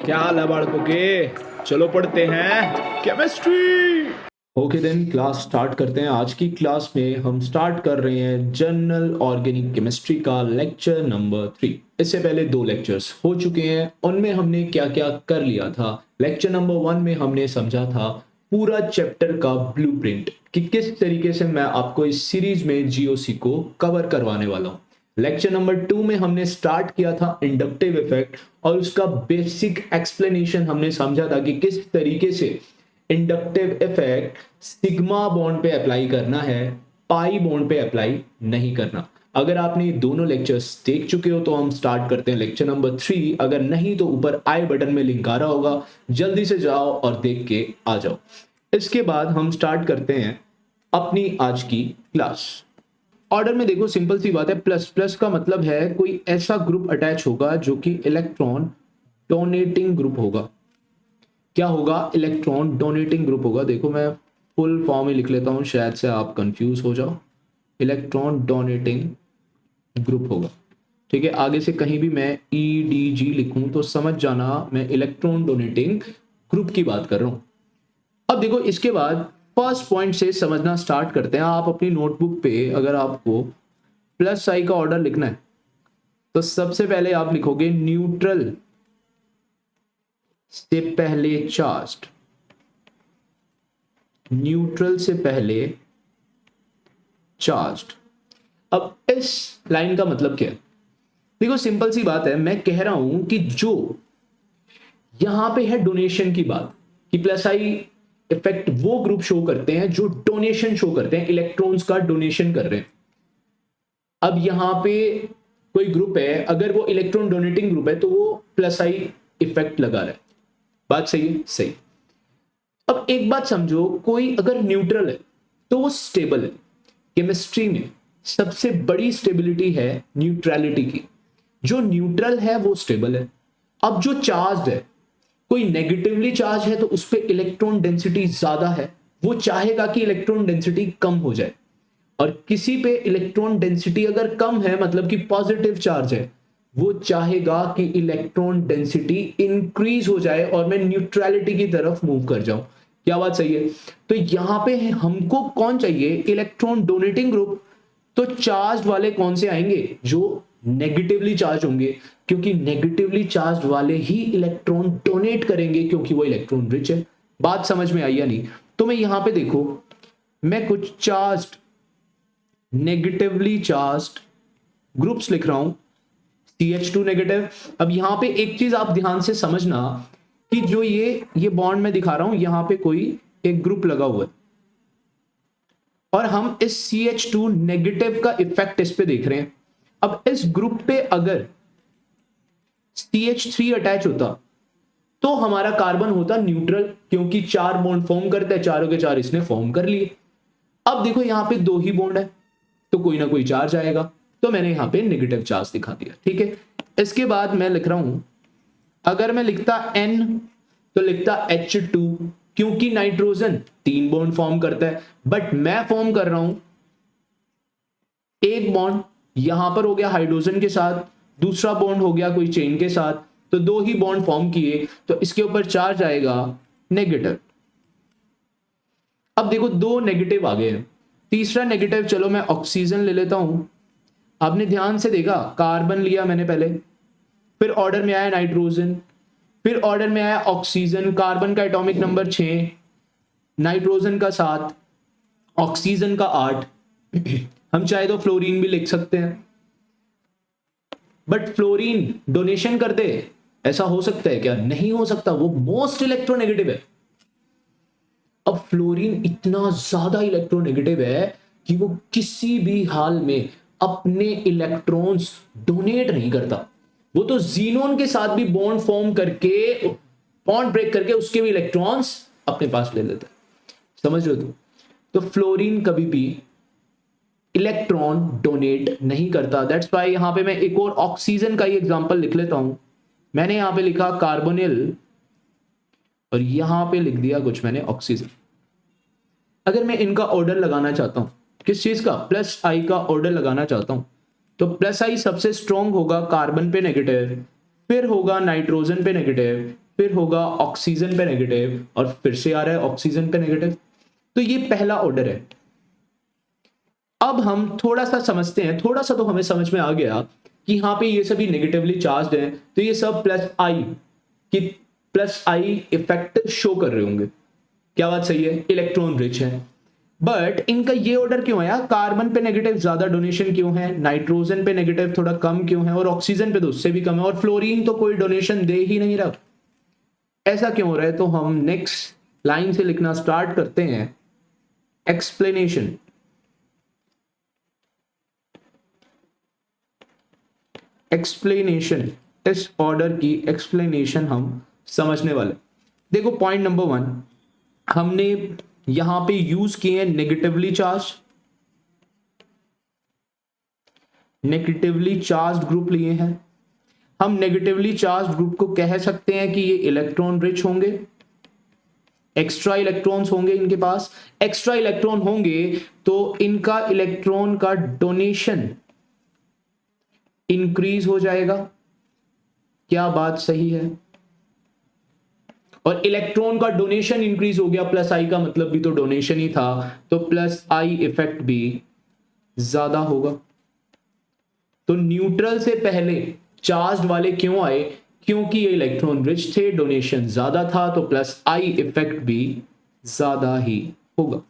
क्या हाल है बालकों के? चलो पढ़ते हैं chemistry. Okay then, class start करते हैं। आज की क्लास में हम स्टार्ट कर रहे हैं जनरल ऑर्गेनिक केमिस्ट्री का लेक्चर नंबर 3। इससे पहले 2 लेक्चर्स हो चुके हैं, उनमें हमने क्या क्या कर लिया था। लेक्चर नंबर 1 में हमने समझा था पूरा चैप्टर का ब्लूप्रिंट कि किस तरीके से मैं आपको इस सीरीज में जीओसी को कवर करवाने वाला हूं। लेक्चर नंबर 2 में हमने स्टार्ट किया था इंडक्टिव इफेक्ट और उसका बेसिक एक्सप्लेनेशन हमने समझा था कि किस तरीके से इंडक्टिव इफेक्ट सिग्मा बॉन्ड पे अप्लाई करना है, पाई बॉन्ड पे अप्लाई नहीं करना। अगर आपने ये दोनों लेक्चर्स देख चुके हो तो हम स्टार्ट करते हैं लेक्चर नंबर 3। अगर नहीं तो ऊपर आई बटन में लिंक आ रहा होगा, जल्दी से जाओ और देख के आ जाओ। इसके बाद हम स्टार्ट करते हैं अपनी आज की क्लास। ऑर्डर में देखो, सिंपल सी बात है। प्लस प्लस का मतलब है कोई ऐसा ग्रुप अटैच होगा जो कि इलेक्ट्रॉन डोनेटिंग ग्रुप होगा। क्या होगा? इलेक्ट्रॉन डोनेटिंग ग्रुप होगा। देखो मैं फुल फॉर्म ही लिख लेता हूं, शायद से आप कंफ्यूज हो जाओ। इलेक्ट्रॉन डोनेटिंग ग्रुप होगा, ठीक है। आगे से कहीं भी मैं EDG लिखूं तो समझ जाना मैं इलेक्ट्रॉन डोनेटिंग ग्रुप की बात कर रहा हूं। अब देखो, इसके बाद फर्स्ट पॉइंट से समझना स्टार्ट करते हैं। आप अपनी नोटबुक पे अगर आपको प्लस साई का ऑर्डर लिखना है तो सबसे पहले आप लिखोगे न्यूट्रल से पहले चार्ज्ड, न्यूट्रल से पहले चार्ज्ड। अब इस लाइन का मतलब क्या है? देखो सिंपल सी बात है, मैं कह रहा हूं कि जो यहां पे है डोनेशन की बात, कि प्लस आई इफेक्ट वो ग्रुप शो करते हैं जो डोनेशन शो करते हैं, इलेक्ट्रॉन्स का डोनेशन कर रहे हैं। अब यहां पे कोई ग्रुप है, अगर वो इलेक्ट्रॉन डोनेटिंग ग्रुप है तो वो प्लस आई इफेक्ट लगा रहा है। बात सही है? सही। अब एक बात समझो, कोई अगर न्यूट्रल है तो वो स्टेबल है। केमिस्ट्री में सबसे बड़ी स्टेबिलिटी है न्यूट्रलिटी की। जो न्यूट्रल है वो स्टेबल है। अब जो चार्ज है, कोई नेगेटिवली चार्ज है तो उस पर इलेक्ट्रॉन डेंसिटी ज्यादा है, वो चाहेगा कि इलेक्ट्रॉन डेंसिटी कम हो जाए। और किसी पे इलेक्ट्रॉन डेंसिटी अगर कम है, मतलब कि पॉजिटिव चार्ज है, वो चाहेगा कि इलेक्ट्रॉन डेंसिटी इंक्रीज हो जाए और मैं न्यूट्रलिटी की तरफ मूव कर जाऊं। क्या बात सही है? तो यहां पे हमको कौन चाहिए? Electron donating group. तो चार्ज वाले कौन से आएंगे? जो नेगेटिवली चार्ज होंगे, क्योंकि नेगेटिवली चार्ज वाले ही इलेक्ट्रॉन डोनेट करेंगे, क्योंकि वो इलेक्ट्रॉन रिच है। बात समझ में आई या नहीं? तो मैं यहां पे देखो, मैं कुछ चार्ज्ड, नेगेटिवली चार्ज्ड ग्रुप्स लिख रहा हूं। CH2 negative. अब यहां पे एक चीज आप ध्यान से समझना कि जो ये बॉन्ड में दिखा रहा हूं, यहां पे कोई एक ग्रुप लगा हुआ है और हम इस CH2 नेगेटिव का इफेक्ट इस पे देख रहे हैं। अब इस ग्रुप पे अगर CH3 अटैच होता तो हमारा कार्बन होता न्यूट्रल, क्योंकि 4 बॉन्ड फॉर्म करते हैं, चारों के चार इसने फॉर्म कर लिए। अब देखो यहां पे 2 ही बॉन्ड है तो कोई ना कोई चार्ज आएगा, तो मैंने यहां पे नेगेटिव चार्ज दिखा दिया, ठीक है। इसके बाद मैं लिख रहा हूं, अगर मैं लिखता N तो लिखता H2, क्योंकि नाइट्रोजन 3 बॉन्ड फॉर्म करता है, बट मैं फॉर्म कर रहा हूं एक बॉन्ड यहां पर हो गया हाइड्रोजन के साथ, दूसरा बॉन्ड हो गया कोई चेन के साथ, तो 2 ही बॉन्ड फॉर्म किए तो इसके ऊपर चार्ज आएगा नेगेटिव। अब देखो 2 नेगेटिव आ गए हैं, तीसरा नेगेटिव, चलो मैं ऑक्सीजन ले लेता हूं। आपने ध्यान से देखा, कार्बन लिया मैंने पहले, फिर ऑर्डर में आया नाइट्रोजन, फिर ऑर्डर में आया ऑक्सीजन। कार्बन का एटॉमिक नंबर 6, नाइट्रोजन का 7, ऑक्सीजन का 8। हम चाहे तो फ्लोरीन भी लिख सकते हैं, बट फ्लोरीन डोनेशन कर दे, ऐसा हो सकता है क्या? नहीं हो सकता, वो मोस्ट इलेक्ट्रोनेगेटिव है। अब फ्लोरीन इतना ज्यादा इलेक्ट्रोनेगेटिव है कि वो किसी भी हाल में अपने इलेक्ट्रॉन्स डोनेट नहीं करता। वो तो जीनोन के साथ भी बॉन्ड फॉर्म करके, बॉन्ड ब्रेक करके उसके भी इलेक्ट्रॉन्स अपने पास ले लेता है। समझ रहे हो तुम? तो फ्लोरीन कभी भी इलेक्ट्रॉन डोनेट नहीं करता। दैट्स वाई यहां पे मैं एक और ऑक्सीजन का ही एग्जांपल लिख लेता हूं। मैंने यहां पे लिखा कार्बोनिल और यहां पे लिख दिया कुछ मैंने ऑक्सीजन। अगर मैं इनका ऑर्डर लगाना चाहता हूं, किस चीज का? प्लस आई का ऑर्डर लगाना चाहता हूं, तो प्लस आई सबसे स्ट्रॉन्ग होगा कार्बन पे नेगेटिव, फिर होगा नाइट्रोजन पे नेगेटिव, फिर होगा ऑक्सीजन पे नेगेटिव, और फिर से आ रहा है ऑक्सीजन पे नेगेटिव। तो ये पहला ऑर्डर है। अब हम थोड़ा सा समझते हैं, थोड़ा सा तो हमें समझ में आ गया कि यहां पे ये सभी नेगेटिवली चार्ज हैं, तो ये सब प्लस आई कि प्लस आई इफेक्ट शो कर रहे होंगे। क्या बात सही है? इलेक्ट्रॉन रिच है। बट इनका ये ऑर्डर क्यों आया? कार्बन पे नेगेटिव ज्यादा डोनेशन क्यों है, नाइट्रोजन पे नेगेटिव थोड़ा कम क्यों है, और ऑक्सीजन पे तो उससे भी कम है, और फ्लोरीन तो कोई डोनेशन दे ही नहीं रहा। ऐसा क्यों हो रहा है? तो हम नेक्स्ट लाइन से लिखना स्टार्ट करते हैं। एक्सप्लेनेशन। एक्सप्लेनेशन, इस ऑर्डर की एक्सप्लेनेशन हम समझने वाले। देखो पॉइंट नंबर 1, हमने यहां पे यूज किए हैं negatively charge, negatively charge group लिए हैं। हम नेगेटिवली चार्ज ग्रुप को कह सकते हैं कि ये इलेक्ट्रॉन रिच होंगे, एक्स्ट्रा इलेक्ट्रॉन्स होंगे इनके पास। एक्स्ट्रा इलेक्ट्रॉन होंगे तो इनका इलेक्ट्रॉन का डोनेशन इंक्रीज हो जाएगा। क्या बात सही है? और इलेक्ट्रॉन का डोनेशन इंक्रीज हो गया, प्लस आई का मतलब भी तो डोनेशन ही था, तो प्लस आई इफेक्ट भी ज्यादा होगा। तो न्यूट्रल से पहले चार्ज वाले क्यों आए? क्योंकि ये इलेक्ट्रॉन रिच थे, डोनेशन ज्यादा था, तो प्लस आई इफेक्ट भी ज्यादा ही होगा।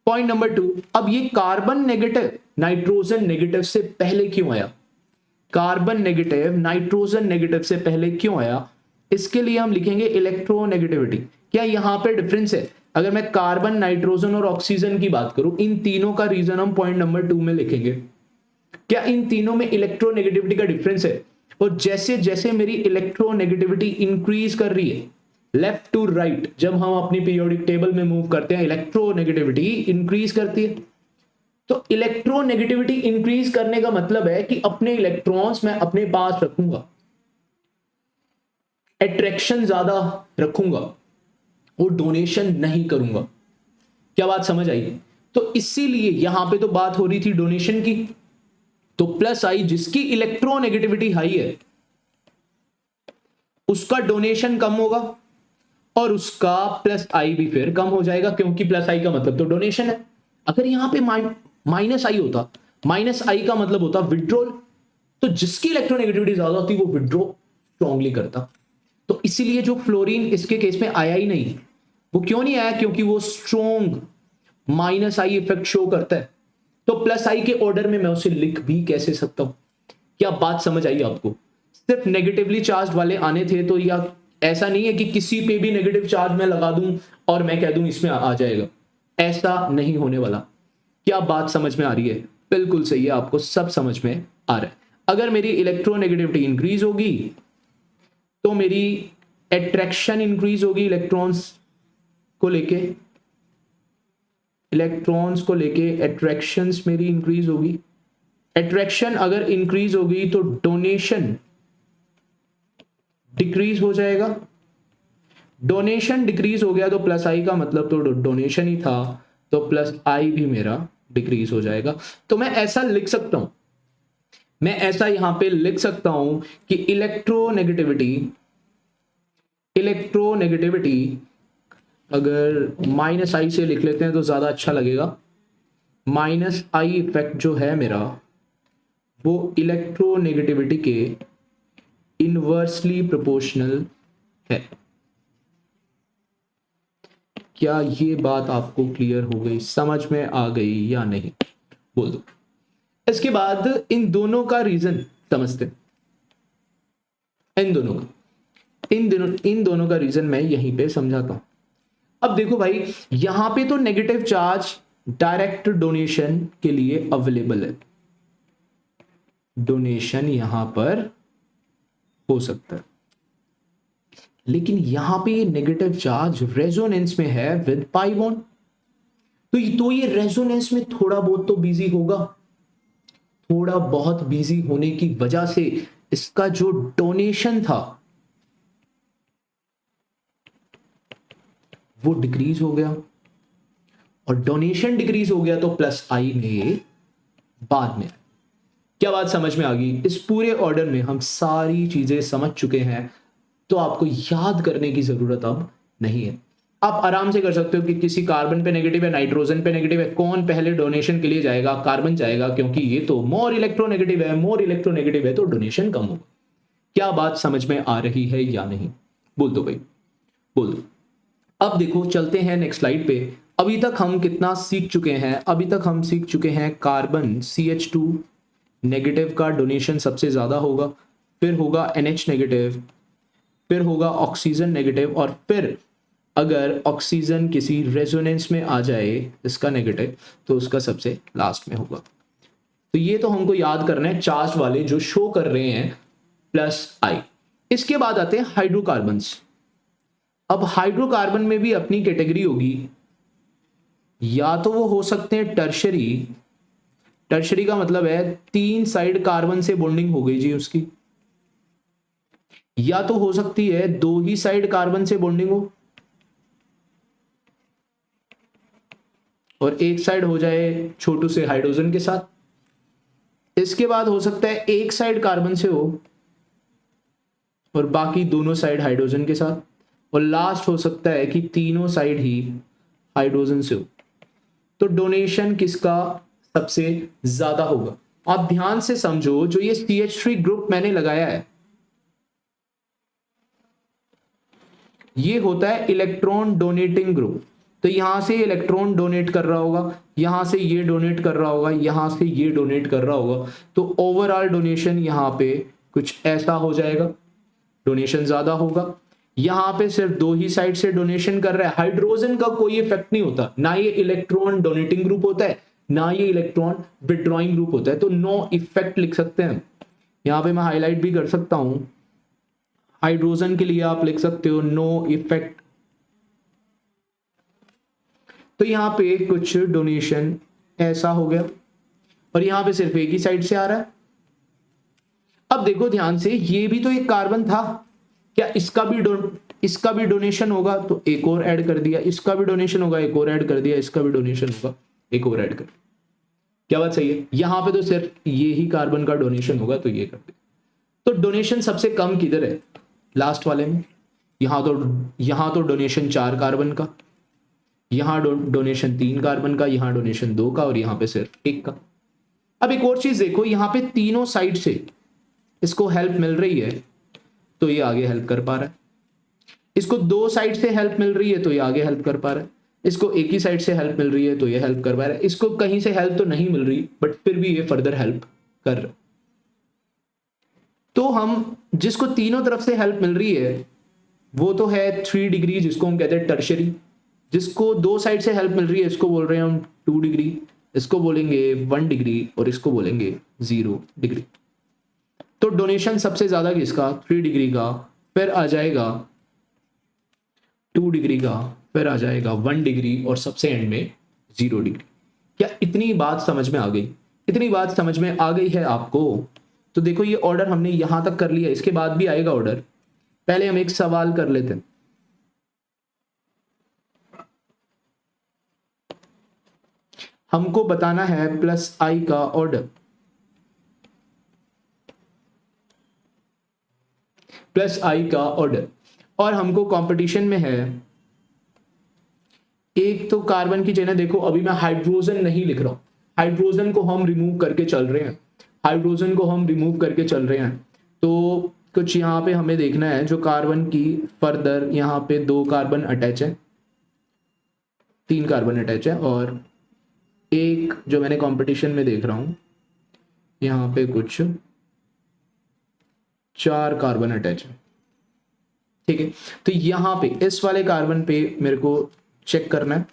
पॉइंट नंबर 2, अब ये कार्बन नेगेटिव नाइट्रोजन नेगेटिव से पहले क्यों आया? कार्बन नेगेटिव नाइट्रोजन नेगेटिव से पहले क्यों आया? इसके लिए हम लिखेंगे इलेक्ट्रोनेगेटिविटी। क्या यहां पे डिफरेंस है? अगर मैं कार्बन, नाइट्रोजन और ऑक्सीजन की बात करूं, इन तीनों का रीजन हम पॉइंट नंबर 2 में लिखेंगे। क्या इन तीनों में इलेक्ट्रोनेगेटिविटी का डिफरेंस है? और जैसे जैसे मेरी इलेक्ट्रोनेगेटिविटी इंक्रीज कर रही है लेफ्ट टू राइट, जब हम अपनी पीरियोडिक टेबल में मूव करते हैं इलेक्ट्रोनेगेटिविटी इंक्रीज करती है। तो इलेक्ट्रोनेगेटिविटी इंक्रीज करने का मतलब है कि अपने इलेक्ट्रॉन्स मैं अपने पास रखूंगा, अट्रैक्शन ज्यादा रखूंगा और डोनेशन नहीं करूंगा। क्या बात समझ आई? तो इसीलिए यहां पे तो बात हो रही थी डोनेशन की, तो प्लस आई जिसकी इलेक्ट्रोनेगेटिविटी हाई है उसका डोनेशन कम होगा, और उसका प्लस आई भी फिर कम हो जाएगा, क्योंकि प्लस आई का मतलब तो डोनेशन है। अगर यहां पे माइनस आई होता, माइनस आई का मतलब होता विड्रॉल, तो जिसकी इलेक्ट्रोनेगेटिविटी ज्यादा होती वो विड्रॉ स्ट्रांगली करता। तो इसीलिए जो फ्लोरीन इसके केस में आया ही नहीं। वो क्यों नहीं आया? क्योंकि वो strong minus I effect show करता है। तो प्लस आई के ऑर्डर में मैं उसे लिख भी कैसे सकता हूं? क्या बात समझ आई आपको? सिर्फ नेगेटिवली चार्ज वाले आने थे, तो या ऐसा नहीं है कि किसी पे भी नेगेटिव चार्ज मैं लगा दूं और मैं कह दूं इसमें आ जाएगा, ऐसा नहीं होने वाला। क्या बात समझ में आ रही है? बिल्कुल सही है, आपको सब समझ में आ रहा है। अगर मेरी इलेक्ट्रोनेगेटिविटी इंक्रीज होगी तो मेरी अट्रैक्शन इंक्रीज होगी इलेक्ट्रॉन्स को लेके, इलेक्ट्रॉन्स को लेके अट्रैक्शंस मेरी इंक्रीज होगी। अट्रैक्शन अगर इंक्रीज होगी तो डोनेशन डिक्रीज हो जाएगा। डोनेशन डिक्रीज हो गया तो प्लस आई का मतलब तो डोनेशन ही था, तो प्लस आई भी मेरा डिक्रीज हो जाएगा। तो मैं ऐसा लिख सकता हूं, मैं ऐसा यहां पे लिख सकता हूं कि इलेक्ट्रोनेगेटिविटी अगर माइनस आई से लिख लेते हैं तो ज्यादा अच्छा लगेगा। माइनस आई इफेक्ट जो है मेरा वो इलेक्ट्रोनेगेटिविटी के इनवर्सली प्रोपोर्शनल है। क्या ये बात आपको क्लियर हो गई, समझ में आ गई या नहीं? बोल दो। इसके बाद इन दोनों का रीजन समझते हैं। इन दोनों का रीजन मैं यहीं पे समझाता हूं। अब देखो भाई, यहां पे तो नेगेटिव चार्ज डायरेक्ट डोनेशन के लिए अवेलेबल है, डोनेशन यहां पर हो सकता है, लेकिन यहां पे ये नेगेटिव चार्ज रेजोनेंस में है विद पाई बॉन्ड, तो ये रेजोनेंस में थोड़ा बहुत तो बिजी होगा। थोड़ा बहुत बिजी होने की वजह से इसका जो डोनेशन था वो डिक्रीज हो गया, और डोनेशन डिक्रीज हो गया तो प्लस आई में बाद में। क्या बात समझ में आ गई? इस पूरे ऑर्डर में हम सारी चीजें समझ चुके हैं। तो आपको याद करने की जरूरत अब नहीं है। आप आराम से कर सकते हो कि किसी कार्बन पे नेगेटिव है, नाइट्रोजन पे नेगेटिव है, कौन पहले डोनेशन के लिए जाएगा, कार्बन जाएगा, क्योंकि ये तो मोर इलेक्ट्रोनेगेटिव है, मोर इलेक्ट्रोनेगेटिव है तो डोनेशन कम होगा। क्या बात समझ में आ रही है या नहीं? बोल दो भाई, बोल दो। अब देखो चलते हैं नेक्स्ट स्लाइड पे। अभी तक हम कितना सीख चुके हैं? अभी तक हम सीख चुके हैं कार्बन CH2 नेगेटिव का डोनेशन सबसे ज्यादा होगा, फिर होगा NH नेगेटिव, फिर होगा ऑक्सीजन नेगेटिव, और फिर अगर ऑक्सीजन किसी रेजोनेंस में आ जाए इसका नेगेटिव तो उसका सबसे लास्ट में होगा। तो ये तो हमको याद करना है चार्ज वाले जो शो कर रहे हैं +I। इसके बाद आते हैं हाइड्रोकार्बन्स। अब हाइड्रोकार्बन में भी अपनी कैटेगरी होगी, या तो वो हो सकते हैं टर्शरी। टर्शरी का मतलब है 3 साइड कार्बन से बॉन्डिंग हो गई जी उसकी, या तो हो सकती है 2 ही साइड कार्बन से बॉन्डिंग हो और एक साइड हो जाए छोटू से हाइड्रोजन के साथ। इसके बाद हो सकता है एक साइड कार्बन से हो और बाकी दोनों साइड हाइड्रोजन के साथ, और लास्ट हो सकता है कि तीनों साइड ही हाइड्रोजन से हो। तो डोनेशन किसका सबसे ज्यादा होगा? आप ध्यान से समझो, जो ये CH3 ग्रुप मैंने लगाया है ये होता है इलेक्ट्रॉन डोनेटिंग ग्रुप। तो यहां से इलेक्ट्रॉन डोनेट कर रहा होगा, यहां से ये डोनेट कर रहा होगा, यहां से ये डोनेट कर रहा होगा, तो ओवरऑल डोनेशन यहां पे कुछ ऐसा हो जाएगा, डोनेशन ज्यादा होगा। यहां पे सिर्फ 2 ही साइड से डोनेशन कर रहा है, हाइड्रोजन का कोई इफेक्ट नहीं होता, ना ये इलेक्ट्रॉन डोनेटिंग ग्रुप होता है ना ये इलेक्ट्रॉन विड्रॉइंग ग्रुप होता है, तो नो इफेक्ट लिख सकते हैं। यहां पे मैं हाईलाइट भी कर सकता हूं, हाइड्रोजन के लिए आप लिख सकते हो नो इफेक्ट। तो यहां पे कुछ डोनेशन ऐसा हो गया और यहां पे सिर्फ एक ही साइड से आ रहा है। अब देखो ध्यान से, ये भी तो एक कार्बन था, क्या इसका भी डोनेशन होगा? तो एक और ऐड कर दिया, इसका भी डोनेशन होगा, एक और ऐड कर दिया, इसका भी डोनेशन होगा, एक और ऐड कर। क्या बात सही है? यहां पे तो सिर्फ ये ही कार्बन का डोनेशन होगा तो ये कर दिया। तो डोनेशन सबसे कम किधर है? लास्ट वाले में। यहां तो डोनेशन 4 कार्बन का, यहां डोनेशन 3 कार्बन का, यहां डोनेशन 2 का, और यहां पे सिर्फ 1 का। अब एक और चीज देखो, यहां पे तीनों साइड से इसको हेल्प मिल रही है तो ये आगे हेल्प कर पा रहा है, इसको 2 साइड से हेल्प मिल रही है तो ये आगे हेल्प कर पा रहा है, इसको एक ही साइड से हेल्प मिल रही है तो ये हेल्प कर पा रहा है, इसको कहीं से हेल्प तो नहीं मिल रही बट फिर भी ये फर्दर हेल्प कर रहा है। तो हम जिसको तीनों तरफ से हेल्प मिल रही है वो तो है 3 डिग्री, जिसको हम कहते हैं टर्शरी। जिसको 2 साइड से हेल्प मिल रही है इसको बोल रहे हैं हम 2 डिग्री, इसको बोलेंगे 1 डिग्री और इसको बोलेंगे 0 डिग्री। तो डोनेशन सबसे ज्यादा किसका? 3 डिग्री का, फिर आ जाएगा 2 डिग्री का, फिर आ जाएगा 1 डिग्री और सबसे एंड में 0 डिग्री। क्या इतनी बात समझ में आ गई? इतनी बात समझ में आ गई है आपको? तो देखो ये ऑर्डर हमने यहां तक कर लिया, इसके बाद भी आएगा ऑर्डर। पहले हम एक सवाल कर लेते हैं। हमको बताना है +I का ऑर्डर, +I का ऑर्डर, और हमको कंपटीशन में है एक तो कार्बन की चेन है। देखो अभी मैं हाइड्रोजन नहीं लिख रहा हूं, हाइड्रोजन को हम रिमूव करके चल रहे हैं, हाइड्रोजन को हम रिमूव करके चल रहे हैं। तो कुछ यहाँ पे हमें देखना है जो कार्बन की फर्दर, यहाँ पे 2 कार्बन अटैच है, 3 कार्बन अटैच है, और एक जो मैंने कंपटीशन में देख रहा हूं यहाँ पे कुछ 4 कार्बन अटैच है। ठीक है, तो यहां पे इस वाले कार्बन पे मेरे को चेक करना है।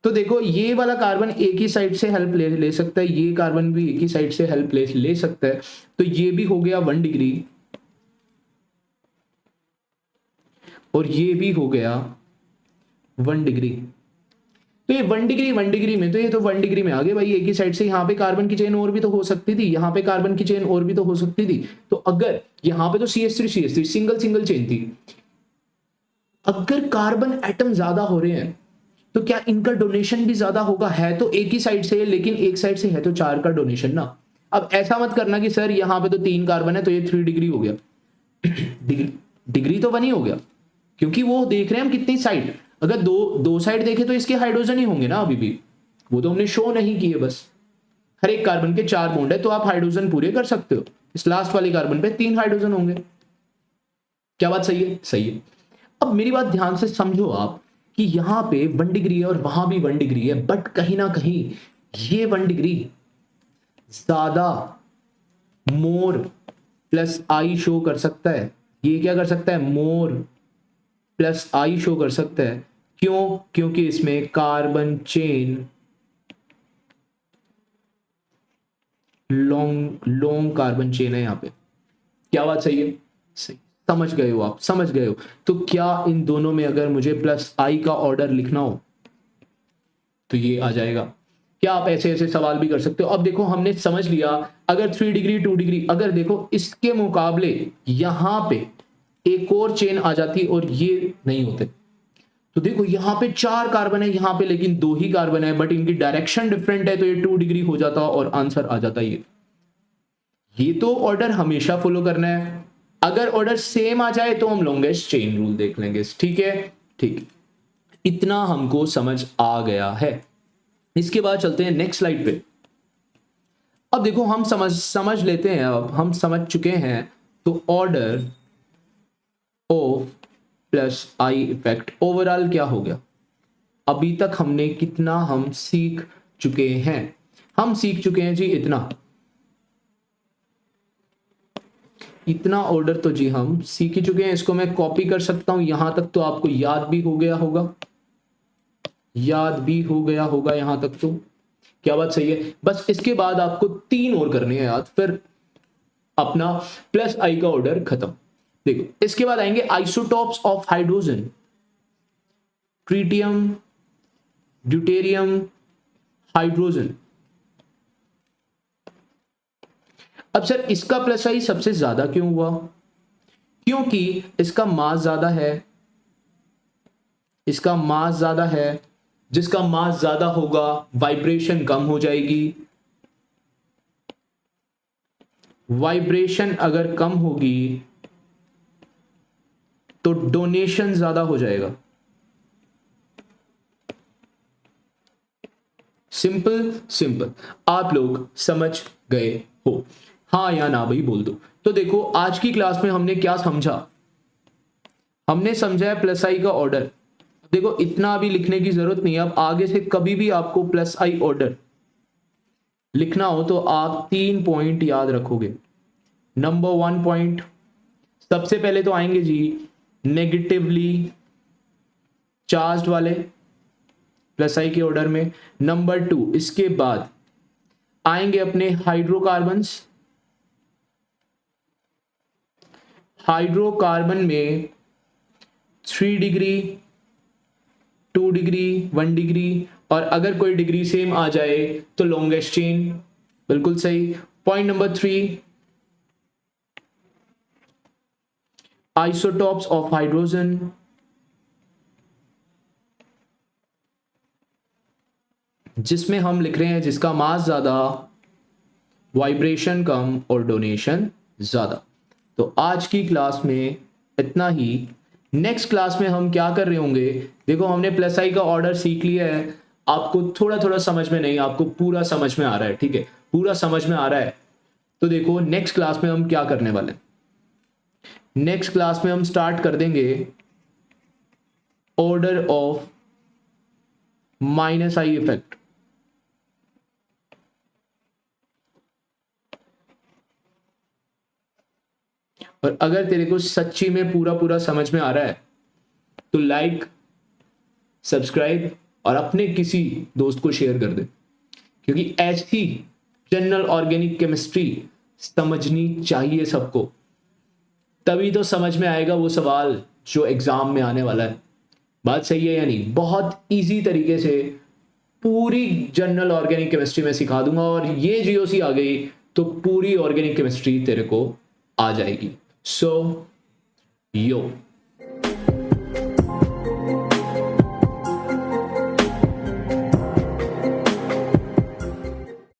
तो देखो ये वाला कार्बन एक ही साइड से हेल्प ले सकता है, ये कार्बन भी एक ही साइड से हेल्प ले सकता है, तो ये भी हो गया 1 डिग्री और ये भी हो गया 1 डिग्री। तो ये 1 डिग्री में, तो ये तो 1 डिग्री में आ गए भाई एक ही साइड से। यहाँ पे कार्बन की चेन और भी तो हो सकती थी, यहाँ पे कार्बन की चेन और भी तो हो सकती थी। तो अगर यहाँ पे तो CH3 सिंगल चेन थी, अगर कार्बन एटम ज्यादा हो रहे हैं तो क्या इनका डोनेशन भी ज्यादा होगा? है तो एक ही साइड से, लेकिन एक साइड से है तो 4 का डोनेशन ना। अब ऐसा मत करना कि सर यहाँ पे तो 3 कार्बन है तो ये 3 डिग्री हो गया, डिग्री तो 1 ही हो गया, क्योंकि वो देख रहे हैं हम कितनी साइड, अगर दो साइड देखे तो इसके हाइड्रोजन ही होंगे ना अभी भी, वो तो हमने शो नहीं किए। बस हर एक कार्बन के 4 बॉन्ड है तो आप हाइड्रोजन पूरे कर सकते हो, इस लास्ट वाले कार्बन पे 3 हाइड्रोजन होंगे। क्या बात सही है? सही है। अब मेरी बात ध्यान से समझो आप कि यहां पे 1 डिग्री है और वहां भी 1 डिग्री है, बट कहीं ना कहीं ये 1 डिग्री ज्यादा मोर प्लस आई शो कर सकता है, ये क्या कर सकता है, मोर प्लस आई शो कर सकता है। क्यों? क्योंकि इसमें carbon chain long long carbon chain है यहां पे। क्या बात सही है? सही। समझ गए हो आप? समझ गए हो? तो क्या इन दोनों में अगर मुझे प्लस आई का ऑर्डर लिखना हो तो ये आ जाएगा। क्या आप ऐसे ऐसे सवाल भी कर सकते हो? अब देखो हमने समझ लिया, अगर 3 डिग्री 2 डिग्री, अगर देखो इसके मुकाबले यहां पे एक और चेन आ जाती और ये नहीं होते, तो देखो यहां पे 4 कार्बन है, यहां पे लेकिन 2 ही कार्बन है, बट इनकी डायरेक्शन डिफरेंट है, तो ये 2 डिग्री हो जाता और आंसर आ जाता ये तो ऑर्डर हमेशा फॉलो करना है। अगर ऑर्डर सेम आ जाए तो हम लॉन्गेस्ट चेन रूल देख लेंगे। ठीक है? ठीक, इतना हमको समझ आ गया है। इसके बाद चलते हैं नेक्स्ट स्लाइड पे। अब देखो हम समझ लेते हैं, अब हम समझ चुके हैं तो order O plus I effect overall क्या हो गया। अभी तक हमने कितना हम सीख चुके हैं? हम सीख चुके हैं जी इतना ऑर्डर तो जी हम सीख ही चुके हैं। इसको मैं कॉपी कर सकता हूं, यहां तक तो आपको याद भी हो गया होगा, यहां तक तो। क्या बात सही है? बस इसके बाद आपको 3 और करने हैं याद, फिर अपना प्लस आई का ऑर्डर खत्म। देखो इसके बाद आएंगे isotopes of hydrogen, tritium, deuterium, hydrogen. अब सर इसका प्लस आई सबसे ज्यादा क्यों हुआ? क्योंकि इसका मास ज्यादा है, इसका मास ज्यादा है, जिसका मास ज्यादा होगा वाइब्रेशन कम हो जाएगी, वाइब्रेशन अगर कम होगी तो डोनेशन ज्यादा हो जाएगा। सिंपल सिंपल, आप लोग समझ गए हो? हाँ या ना भाई बोल दो। तो देखो आज की क्लास में हमने क्या समझा, हमने समझा है प्लस आई का ऑर्डर। देखो इतना अभी लिखने की जरूरत नहीं है, अब आगे से कभी भी आपको प्लस आई ऑर्डर लिखना हो तो आप 3 पॉइंट याद रखोगे। नंबर 1 पॉइंट, सबसे पहले तो आएंगे जी नेगेटिवली चार्ज वाले प्लस आई के ऑर्डर में। नंबर 2, इसके बाद आएंगे अपने हाइड्रोकार्बन्स, हाइड्रोकार्बन में 3 डिग्री 2 डिग्री 1 डिग्री, और अगर कोई डिग्री सेम आ जाए तो लॉन्गेस्ट चेन। बिल्कुल सही। Point number 3, isotopes of hydrogen, जिसमें हम लिख रहे हैं जिसका मास ज्यादा, वाइब्रेशन कम और डोनेशन ज्यादा। तो आज की क्लास में इतना ही। नेक्स्ट क्लास में हम क्या कर रहे होंगे, देखो हमने प्लस आई का ऑर्डर सीख लिया है, आपको थोड़ा थोड़ा समझ में नहीं, आपको पूरा समझ में आ रहा है। ठीक है, पूरा समझ में आ रहा है। तो देखो नेक्स्ट क्लास में हम क्या करने वाले हैं, नेक्स्ट क्लास में हम स्टार्ट कर देंगे order of minus I effect. और अगर तेरे को सच्ची में पूरा पूरा समझ में आ रहा है तो लाइक, सब्सक्राइब और अपने किसी दोस्त को शेयर कर दे, क्योंकि ऐसी जनरल ऑर्गेनिक केमिस्ट्री समझनी चाहिए सबको, तभी तो समझ में आएगा वो सवाल जो एग्जाम में आने वाला है। बात सही है या नहीं? बहुत इजी तरीके से पूरी जनरल ऑर्गेनिक केमिस्ट्री में सिखा दूंगा, और ये जीओसी आ गई तो पूरी ऑर्गेनिक केमिस्ट्री तेरे को आ जाएगी। सो यो